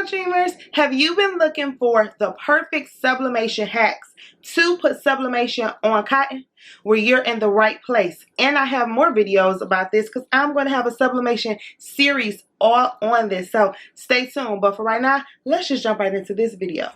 y'all dreamers, have you been looking for the perfect sublimation hacks to put sublimation on cotton? Well, you're in the right place, and I have more videos about this because I'm going to have a sublimation series all on this, so stay tuned. But for right now, let's just jump right into this video.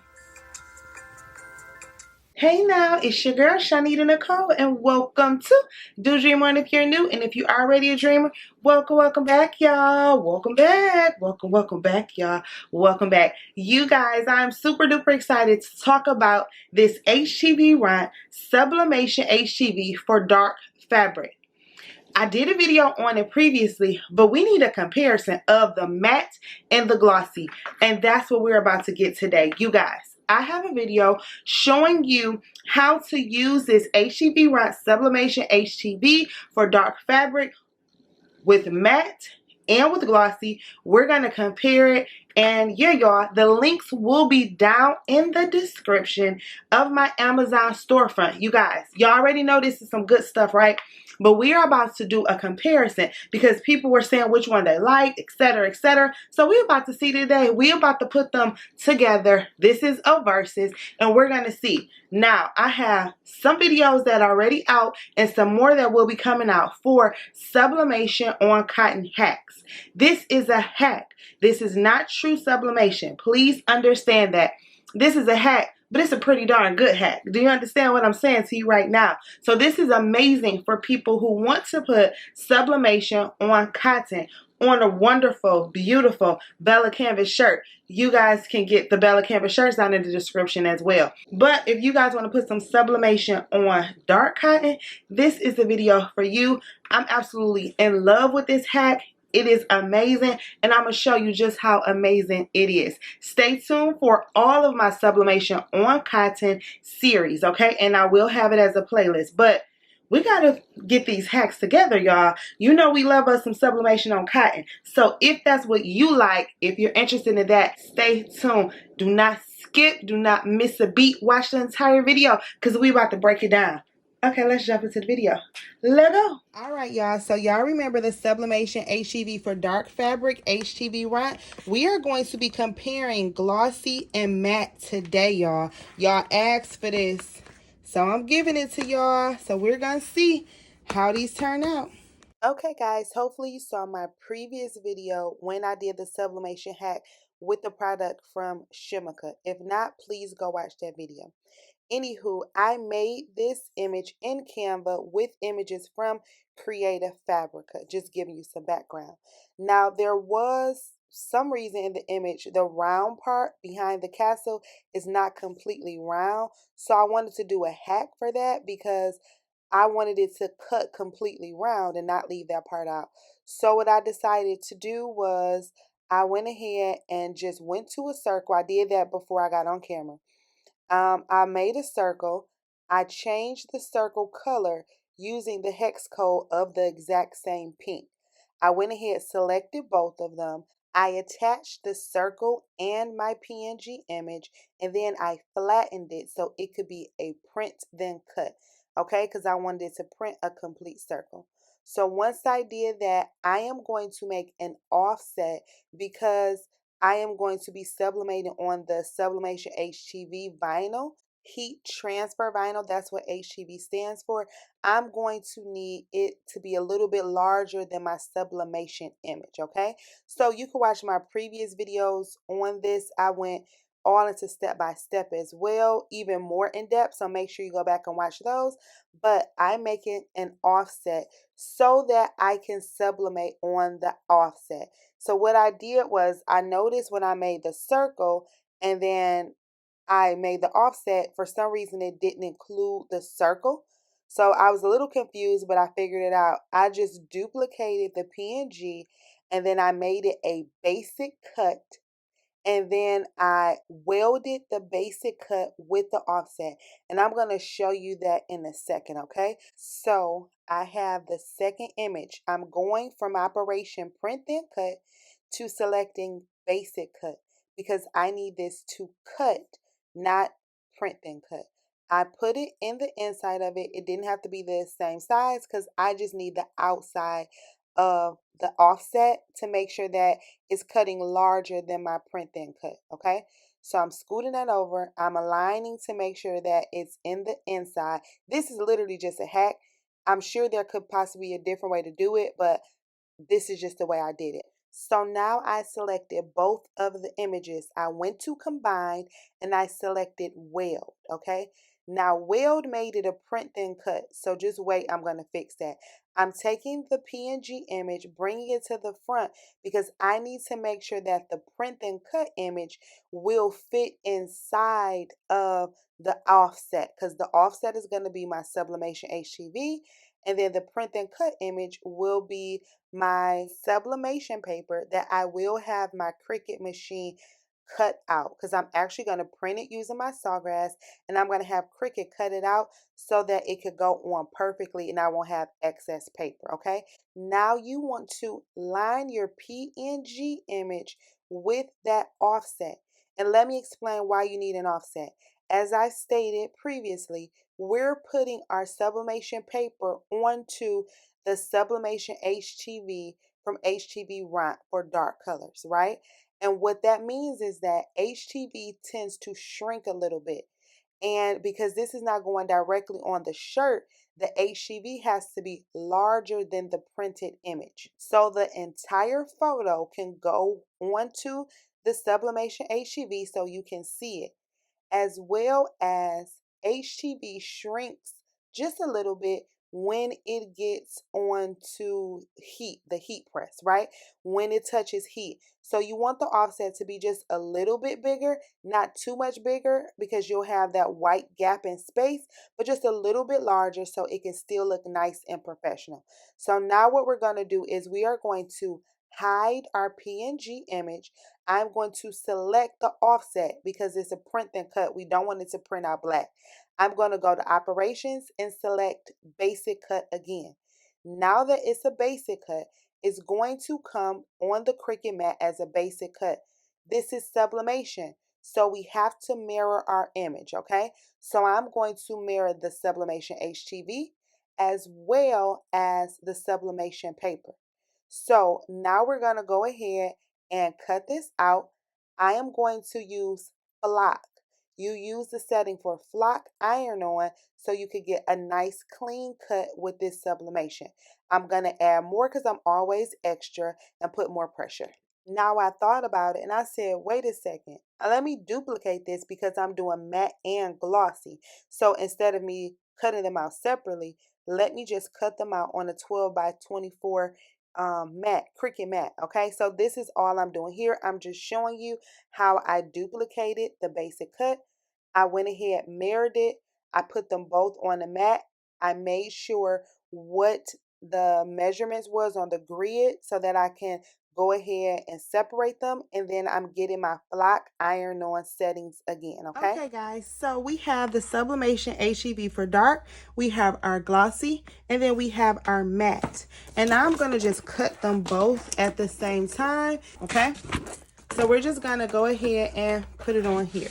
Hey now, it's your girl ChonitaNicole, and welcome to Do Dream On if you're new, and if you're already a dreamer, welcome back, y'all. Welcome back, welcome back, y'all. Welcome back. You guys, I'm super duper excited to talk about this Htvront Sublimation HTV for dark fabric. I did a video on it previously, but we need a comparison of the matte and the glossy, and that's what we're about to get today. You guys, I have a video showing you how to use this Htvront Sublimation HTV for dark fabric with matte and with glossy. We're going to compare it, and yeah, y'all, the links will be down in the description of my Amazon storefront. You guys, y'all already know this is some good stuff, right? But we are about to do a comparison because people were saying which one they liked, etc., etc. So we're about to see today. We're about to put them together. This is a versus, and we're going to see. Now, I have some videos that are already out and some more that will be coming out for sublimation on cotton hacks. This is a hack. This is not true sublimation. Please understand that. This is a hack, but it's a pretty darn good hack. Do you understand what I'm saying to you right now? So this is amazing for people who want to put sublimation on cotton, on a wonderful, beautiful BELLA+CANVAS shirt. You guys can get the BELLA+CANVAS shirts down in the description as well. But if you guys want to put some sublimation on dark cotton, this is the video for you. I'm absolutely in love with this hack. It is amazing, and I'm going to show you just how amazing it is. Stay tuned for all of my sublimation on cotton series, okay? And I will have it as a playlist, but we got to get these hacks together, y'all. You know we love us some sublimation on cotton. So if that's what you like, if you're interested in that, stay tuned. Do not skip. Do not miss a beat. Watch the entire video because we about to break it down. Okay, let's jump into the video. Let's go. All right, y'all. So y'all remember the Sublimation HTV for dark fabric, Htvront. We are going to be comparing glossy and matte today, y'all. Y'all asked for this, so I'm giving it to y'all. So we're going to see how these turn out. Okay, guys. Hopefully you saw my previous video when I did the sublimation hack with the product from Chonita. If not, please go watch that video. Anywho, I made this image in Canva with images from Creative Fabrica, just giving you some background. Now, there was some reason in the image, the round part behind the castle is not completely round. So I wanted to do a hack for that because I wanted it to cut completely round and not leave that part out. So what I decided to do was I went ahead and just went to a circle. I did that before I got on camera. I made a circle. I changed the circle color using the hex code of the exact same pink. I went ahead, selected both of them. I attached the circle and my PNG image, and then I flattened it so it could be a print then cut. Okay, because I wanted it to print a complete circle. So once I did that, I am going to make an offset because I am going to be sublimating on the Sublimation HTV vinyl, heat transfer vinyl. That's what HTV stands for. I'm going to need it to be a little bit larger than my sublimation image, okay? So you can watch my previous videos on this. I went all into step by step as well, even more in depth. So make sure you go back and watch those. But I'm making an offset so that I can sublimate on the offset. So what I did was I noticed when I made the circle and then I made the offset, for some reason it didn't include the circle. So I was a little confused, but I figured it out. I just duplicated the PNG and then I made it a basic cut. And then I welded the basic cut with the offset. And I'm going to show you that in a second, okay? So I have the second image. I'm going from Operation Print Then Cut to selecting Basic Cut because I need this to cut, not print then cut. I put it in the inside of it. It didn't have to be the same size because I just need the outside of the offset to make sure that it's cutting larger than my print thin cut, okay? So I'm scooting that over. I'm aligning to make sure that it's in the inside. This is literally just a hack. I'm sure there could possibly be a different way to do it, but this is just the way I did it. So now I selected both of the images. I went to combine and I selected weld, okay? Now weld made it a print thin cut, so just wait, I'm going to fix that. I'm taking the PNG image, bringing it to the front because I need to make sure that the print thin cut image will fit inside of the offset, because the offset is going to be my sublimation HTV, and then the print and cut image will be my sublimation paper that I will have my Cricut machine cut out, because I'm actually going to print it using my Sawgrass, and I'm going to have Cricut cut it out so that it could go on perfectly and I won't have excess paper, okay? Now you want to line your PNG image with that offset. And let me explain why you need an offset. As I stated previously, we're putting our sublimation paper onto the sublimation HTV from Htvront for dark colors, right? And what that means is that HTV tends to shrink a little bit. And because this is not going directly on the shirt, the HTV has to be larger than the printed image. So the entire photo can go onto the sublimation HTV so you can see it, as well as HTV shrinks just a little bit when it gets onto heat, the heat press, right? When it touches heat. So you want the offset to be just a little bit bigger, not too much bigger, because you'll have that white gap in space, but just a little bit larger so it can still look nice and professional. So now what we're going to do is we are going to hide our PNG image. I'm going to select the offset because it's a print and cut. We don't want it to print out black. I'm going to go to operations and select basic cut again. Now that it's a basic cut, it's going to come on the Cricut mat as a basic cut. This is sublimation, so we have to mirror our image, okay? So I'm going to mirror the sublimation HTV as well as the sublimation paper. So now we're going to go ahead and cut this out. I am going to use flock. You use the setting for flock iron on so you could get a nice clean cut with this sublimation. I'm going to add more because I'm always extra and put more pressure. Now I thought about it and I said, wait a second. Let me duplicate this because I'm doing matte and glossy. So instead of me cutting them out separately, let me just cut them out on a 12 by 24 mat, Cricut mat. Okay, so this is all I'm doing here. I'm just showing you how I duplicated the basic cut. I went ahead, mirrored it. I put them both on the mat. I made sure what the measurements was on the grid so that I can go ahead and separate them, and then I'm getting my flock iron on settings again, okay? Okay guys, so we have the sublimation HEV for dark, we have our glossy, and then we have our matte. And I'm going to just cut them both at the same time, okay? So we're just going to go ahead and put it on here.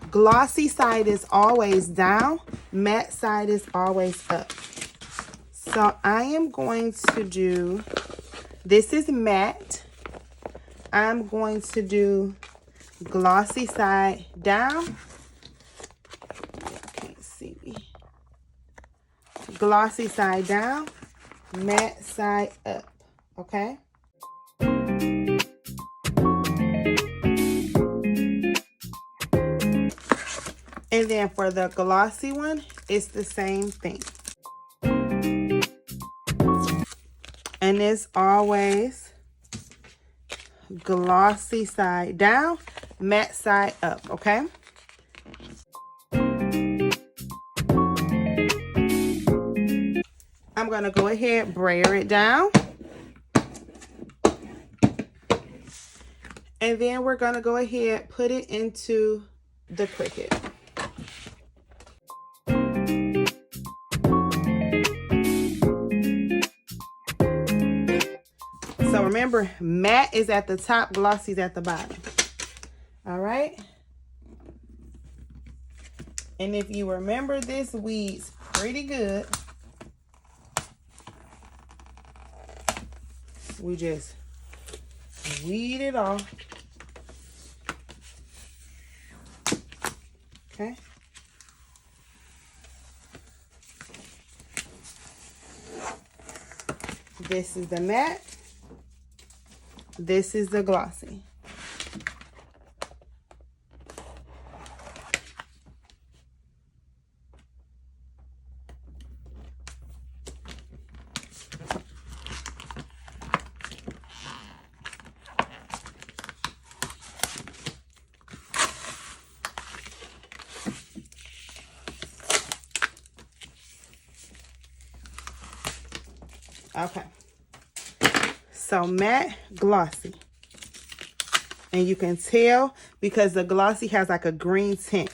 Glossy side is always down, matte side is always up. So I am going to do, this is matte. I'm going to do glossy side down. Can't see me. Glossy side down, matte side up. Okay. And then for the glossy one, it's the same thing. And it's always glossy side down, matte side up, okay? I'm gonna go ahead, brayer it down. And then we're gonna go ahead, put it into the Cricut. So remember, matte is at the top, glossy is at the bottom. All right. And if you remember this weeds pretty good, we just weed it off. Okay. This is the matte. This is the glossy. Okay, so matte, glossy, and you can tell because the glossy has like a green tint.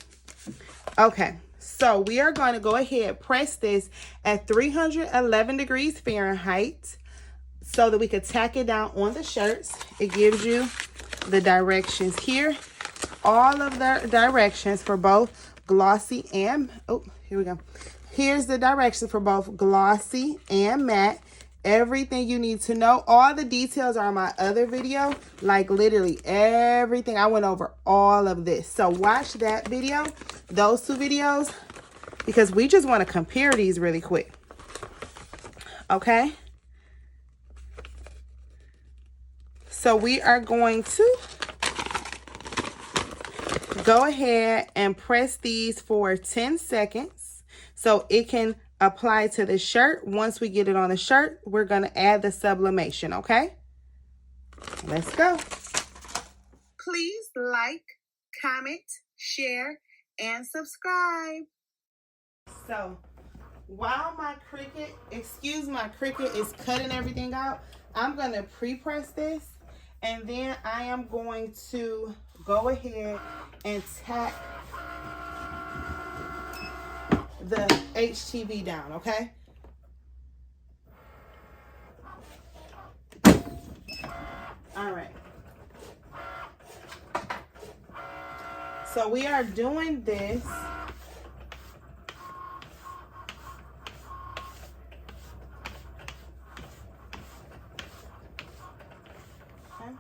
Okay, so we are going to go ahead, press this at 311 degrees Fahrenheit so that we could tack it down on the shirts. It gives you the directions here, all of the directions for both glossy and, oh, here we go. Here's the directions for both glossy and matte. Everything you need to know. All the details are in my other video. Like literally everything. I went over all of this. So watch that video, those two videos, because we just want to compare these really quick. Okay. So we are going to go ahead and press these for 10 seconds so it can apply to the shirt. Once we get it on the shirt, we're going to add the sublimation, okay? Let's go. Please like, comment, share, and subscribe. So, while my Cricut, my Cricut is cutting everything out, I'm going to pre-press this, and then I am going to go ahead and tack the HTV down, okay? All right. So we are doing this okay.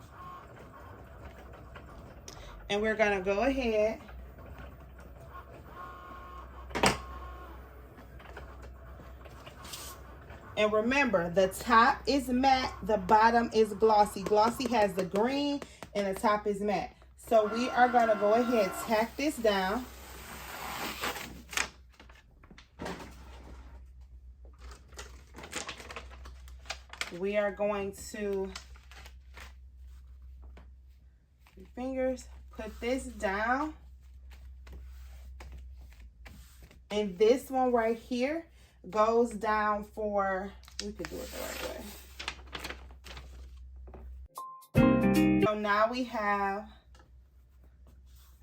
And we're gonna go ahead and remember, the top is matte, the bottom is glossy. Glossy has the green and the top is matte. So we are going to go ahead and tack this down. We are going to, fingers, put this down. And this one right here goes down for, we could do it the right way. So now we have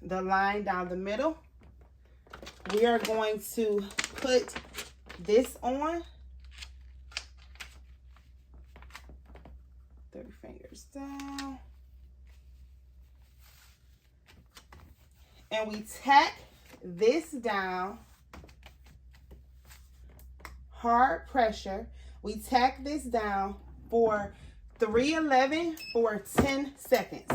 the line down the middle. We are going to put this on. 30 fingers down. And we tack this down. Hard pressure. We tack this down for 311 for 10 seconds.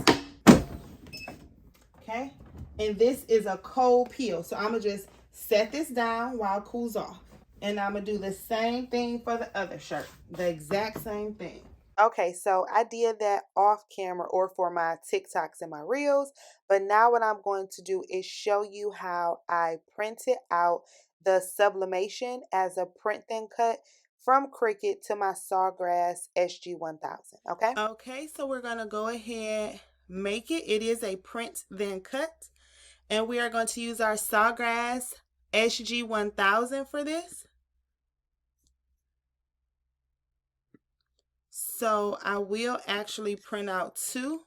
Okay? And this is a cold peel. So I'm going to just set this down while it cools off. And I'm going to do the same thing for the other shirt. The exact same thing. Okay, so I did that off camera or for my TikToks and my Reels. But now what I'm going to do is show you how I printed out the sublimation as a print then cut from Cricut to my Sawgrass SG-1000, okay? Okay, so we're going to go ahead, make it. It is a print then cut. And we are going to use our Sawgrass SG-1000 for this. So I will actually print out two.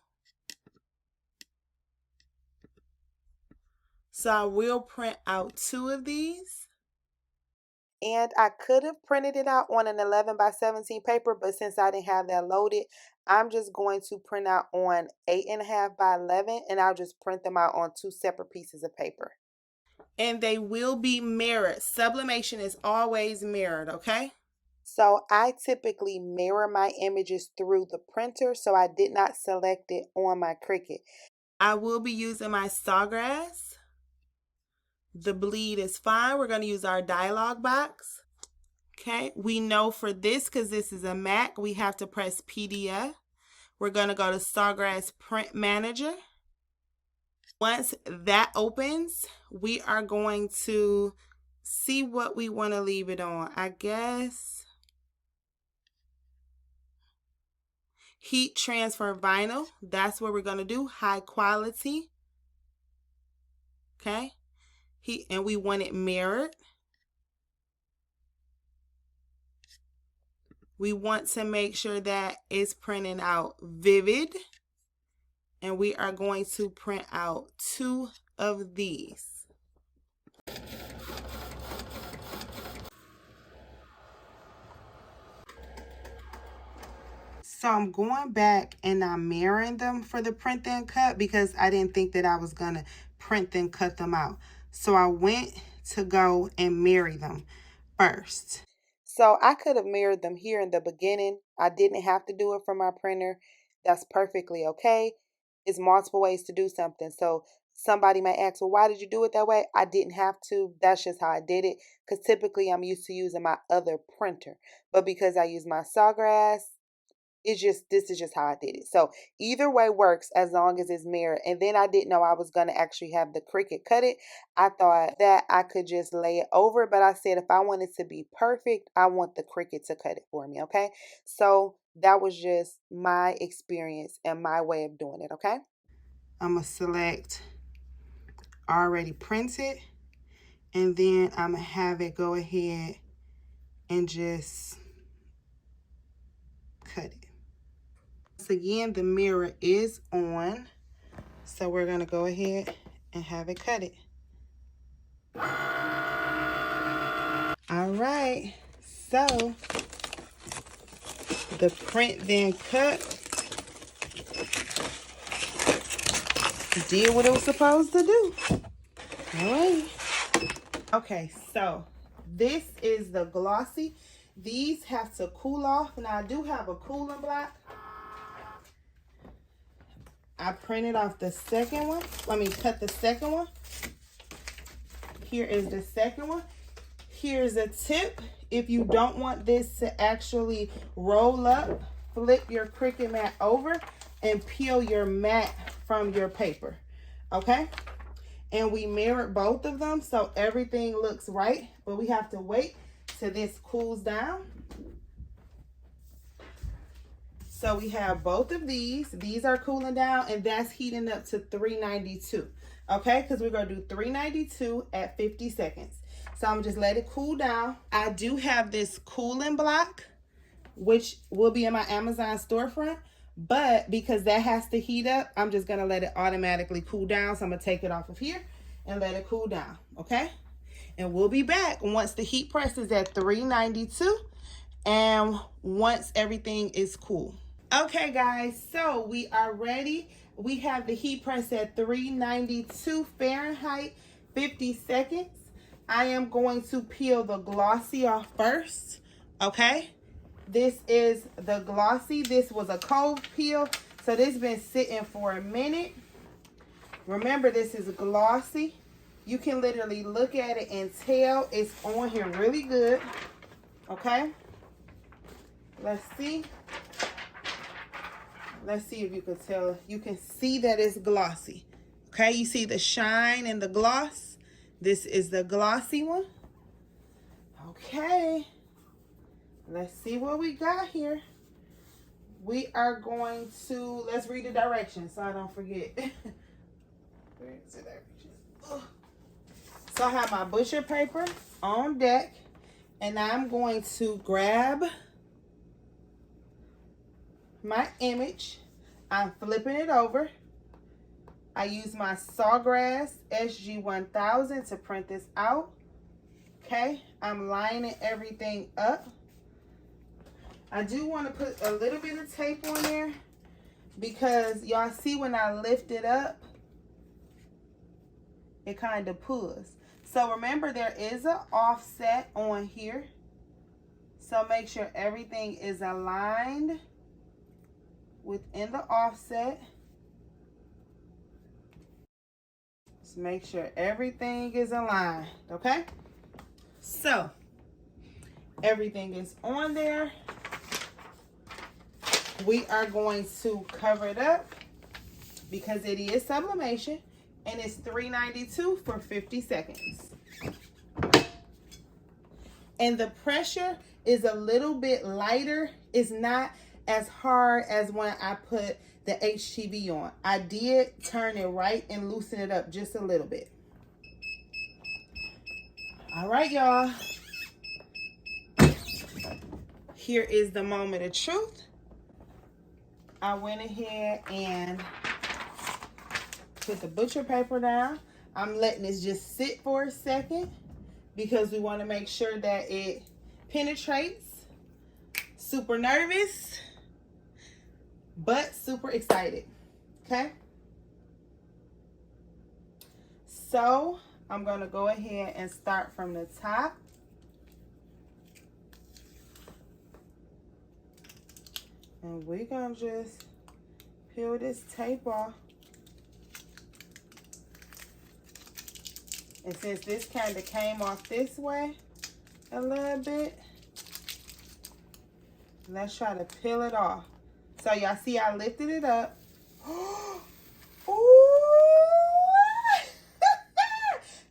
So I will print out two of these. And I could have printed it out on an 11 by 17 paper, but since I didn't have that loaded, I'm just going to print out on 8.5 by 11, and I'll just print them out on two separate pieces of paper. And they will be mirrored. Sublimation is always mirrored, okay? So I typically mirror my images through the printer, so I did not select it on my Cricut. I will be using my Sawgrass. The bleed is fine. We're going to use our dialog box. Okay, we know for this, because this is a Mac, we have to press PDF. We're going to go to Sawgrass Print Manager. Once that opens, we are going to see what we want to leave it on. I guess heat transfer vinyl. That's what we're going to do. High quality. Okay. Heat, and we want it mirrored. We want to make sure that it's printing out vivid. And we are going to print out 2 of these. So I'm going back and I'm mirroring them for the print then cut, because I didn't think that I was going to print then cut them out. So I went to go and mirror them first. So I could have mirrored them here in the beginning. I didn't have to do it from my printer. That's perfectly okay. It's multiple ways to do something. So somebody might ask, well, why did you do it that way? I didn't have to. That's just how I did it, because typically I'm used to using my other printer. But because I use my Sawgrass, this is just how I did it. So either way works as long as it's mirrored. And then I didn't know I was going to actually have the Cricut cut it. I thought that I could just lay it over, but I said if I want it to be perfect, I want the Cricut to cut it for me. Okay, so that was just my experience and my way of doing it. Okay, I'm gonna select already printed, and then I'm gonna have it go ahead and just cut it. Once again, the mirror is on, so we're going to go ahead and have it cut it. All right, so the print then cut did what it was supposed to do. All right. Okay, so this is the glossy. These have to cool off. Now I do have a cooling block. I printed off the second one. Let me cut the second one. Here is the second one. Here's a tip. If you don't want this to actually roll up, flip your Cricut mat over and peel your mat from your paper. Okay? And we mirrored both of them so everything looks right, but we have to wait till this cools down. So we have both of these. These are cooling down, and that's heating up to 392. Okay, because we're going to do 392 at 50 seconds. So I'm just let it cool down. I do have this cooling block, which will be in my Amazon storefront. But because that has to heat up, I'm just going to let it automatically cool down. So I'm going to take it off of here and let it cool down. Okay, and we'll be back once the heat press is at 392 and once everything is cool. Okay guys, so we are ready. We have the heat press at 392 Fahrenheit, 50 seconds. I am going to peel the glossy off first. Okay, this is the glossy. This was a cold peel, so this has been sitting for a minute. Remember, this is glossy. You can literally look at it and tell it's on here really good. Okay, let's see. Let's see if you can tell. You can see that it's glossy. Okay, you see the shine and the gloss. This is the glossy one. Okay, let's see what we got here. We are going to, let's read the directions so I don't forget. Where is the directions? So I have my butcher paper on deck, and I'm going to grab my image. I'm flipping it over. I use my Sawgrass SG1000 to print this out. Okay, I'm lining everything up. I do want to put a little bit of tape on there because y'all see when I lift it up, it kind of pulls. So remember, there is an offset on here. So make sure everything is aligned within the offset. Just make sure everything is aligned, okay? So everything is on there. We are going to cover it up because it is sublimation, and it's $3.92 for 50 seconds. And the pressure is a little bit lighter. It's not as hard as when I put the HTV on. I did turn it right and loosen it up just a little bit. All right, y'all. Here is the moment of truth. I went ahead and put the butcher paper down. I'm letting this just sit for a second because we want to make sure that it penetrates. Super nervous, but super excited, okay? So I'm going to go ahead and start from the top. And we're going to just peel this tape off. And since this kind of came off this way a little bit, let's try to peel it off. So y'all see I lifted it up. Ooh!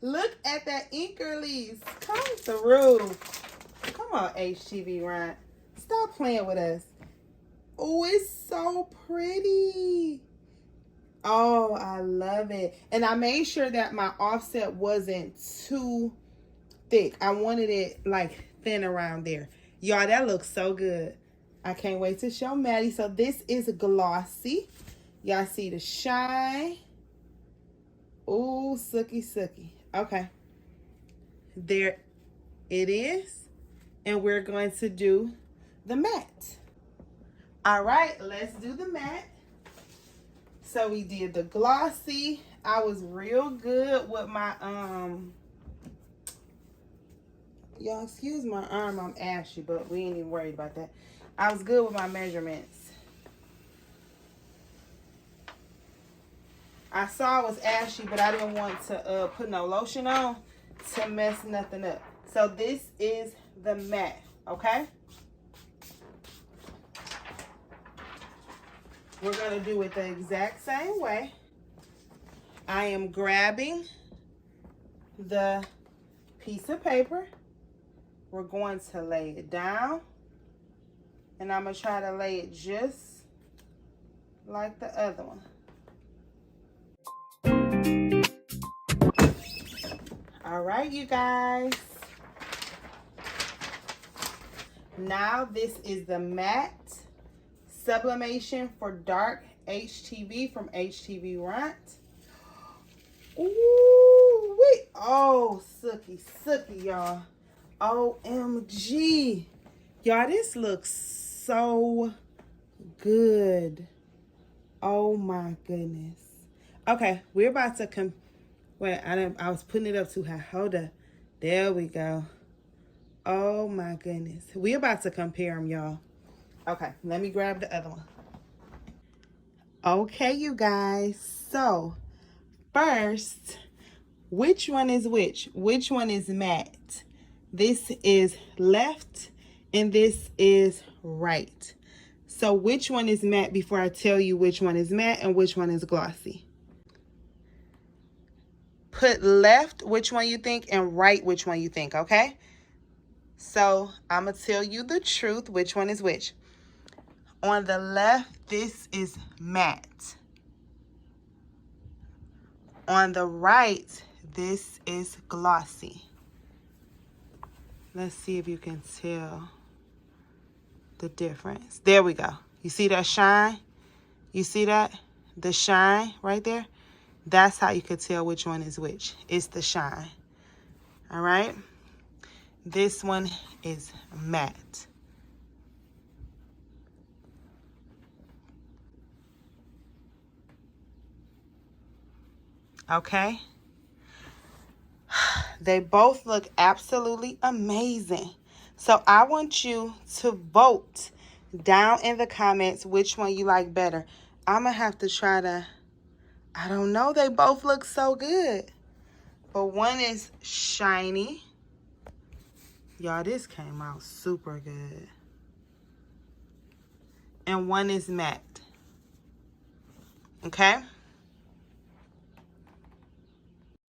Look at that ink release. Come through. Come on, Htvront. Stop playing with us. Oh, it's so pretty. Oh, I love it. And I made sure that my offset wasn't too thick. I wanted it like thin around there. Y'all, that looks so good. I can't wait to show Maddie. So this is glossy. Y'all see the shine. Ooh, sooky, sooky. Okay. There it is. And we're going to do the matte. All right, let's do the matte. So we did the glossy. I was real good with my, y'all excuse my arm, I'm ashy, but we ain't even worried about that. I was good with my measurements. I saw it was ashy, but I didn't want to put no lotion on to mess nothing up. So this is the matte, okay? We're going to do it the exact same way. I am grabbing the piece of paper. We're going to lay it down. And I'm going to try to lay it just like the other one. All right, you guys. Now this is the matte sublimation for dark HTV from Htvront. Ooh, wait. Oh, sooky, sooky, y'all. OMG. Y'all, this looks so good. Oh my goodness. Okay, we're about to wait, I was putting it up too high. Hold up. There we go. Oh my goodness. We're about to compare them, y'all. Okay, let me grab the other one. Okay, you guys. So, first, which one is which? Which one is matte? This is left and this is right. So, which one is matte before I tell you which one is matte and which one is glossy? Put left which one you think and right which one you think, okay? So, I'm going to tell you the truth, which one is which. On the left, this is matte. On the right, this is glossy. Let's see if you can tell the difference. There we go. You see that shine? You see that? The shine right there? That's how you could tell which one is which. It's the shine. All right? This one is matte. Okay? They both look absolutely amazing. So I want you to vote down in the comments which one you like better. I'm going to have to try to, I don't know, they both look so good. But one is shiny. Y'all, this came out super good. And one is matte. Okay?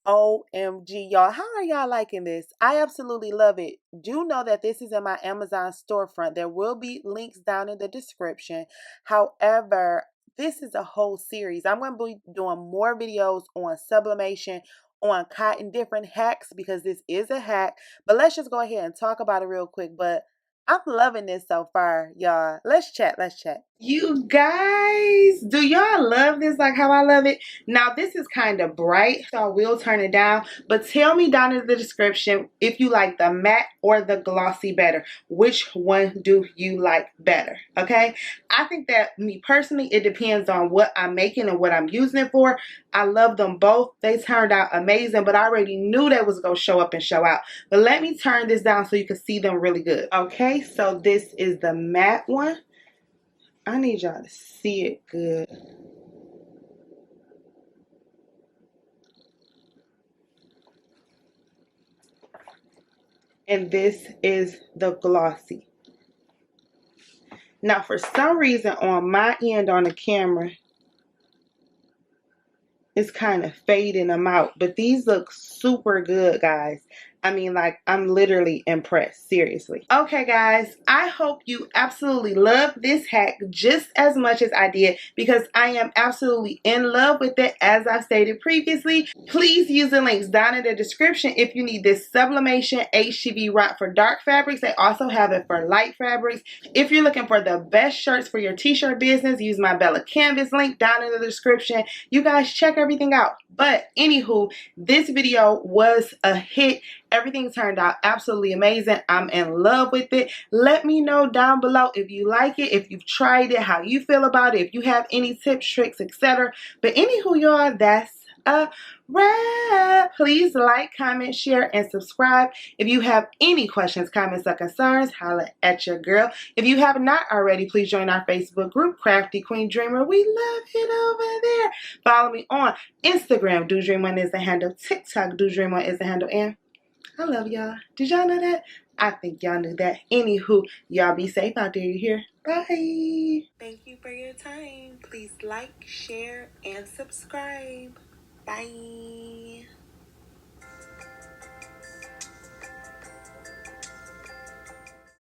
OMG, y'all. How are y'all liking this? I absolutely love it. Do know that this is in my Amazon storefront. There will be links down in the description. However, this is a whole series. I'm going to be doing more videos on sublimation, on cotton, different hacks, because this is a hack. But let's just go ahead and talk about it real quick. But I'm loving this so far, y'all. Let's chat. Let's chat. You guys, do y'all love this like how I love it? Now, this is kind of bright, so I will turn it down. But tell me down in the description if you like the matte or the glossy better. Which one do you like better? Okay? I think that, me personally, it depends on what I'm making and what I'm using it for. I love them both. They turned out amazing, but I already knew they was going to show up and show out. But let me turn this down so you can see them really good. Okay, so this is the matte one. I need y'all to see it good. And this is the glossy. Now, for some reason on my end on the camera, it's kind of fading them out. But these look super good, guys. I mean, like, I'm literally impressed. Seriously. Okay, guys. I hope you absolutely love this hack just as much as I did, because I am absolutely in love with it, as I stated previously. Please use the links down in the description if you need this sublimation Htvront for dark fabrics. They also have it for light fabrics. If you're looking for the best shirts for your t-shirt business, use my BELLA+CANVAS link down in the description. You guys check everything out. But anywho, this video was a hit. Everything turned out absolutely amazing. I'm in love with it. Let me know down below if you like it, if you've tried it, how you feel about it, if you have any tips, tricks, etc. But anywho, y'all, that's a wrap. Please like, comment, share, and subscribe. If you have any questions, comments, or concerns, holla at your girl. If you have not already, please join our Facebook group, Crafty Queen Dreamer. We love it over there. Follow me on Instagram, Do Dream On is the handle. TikTok, Do Dream On is the handle. And I love y'all. Did y'all know that? I think y'all knew that. Anywho, y'all be safe out there, you hear? Bye. Thank you for your time. Please like, share, and subscribe. Bye.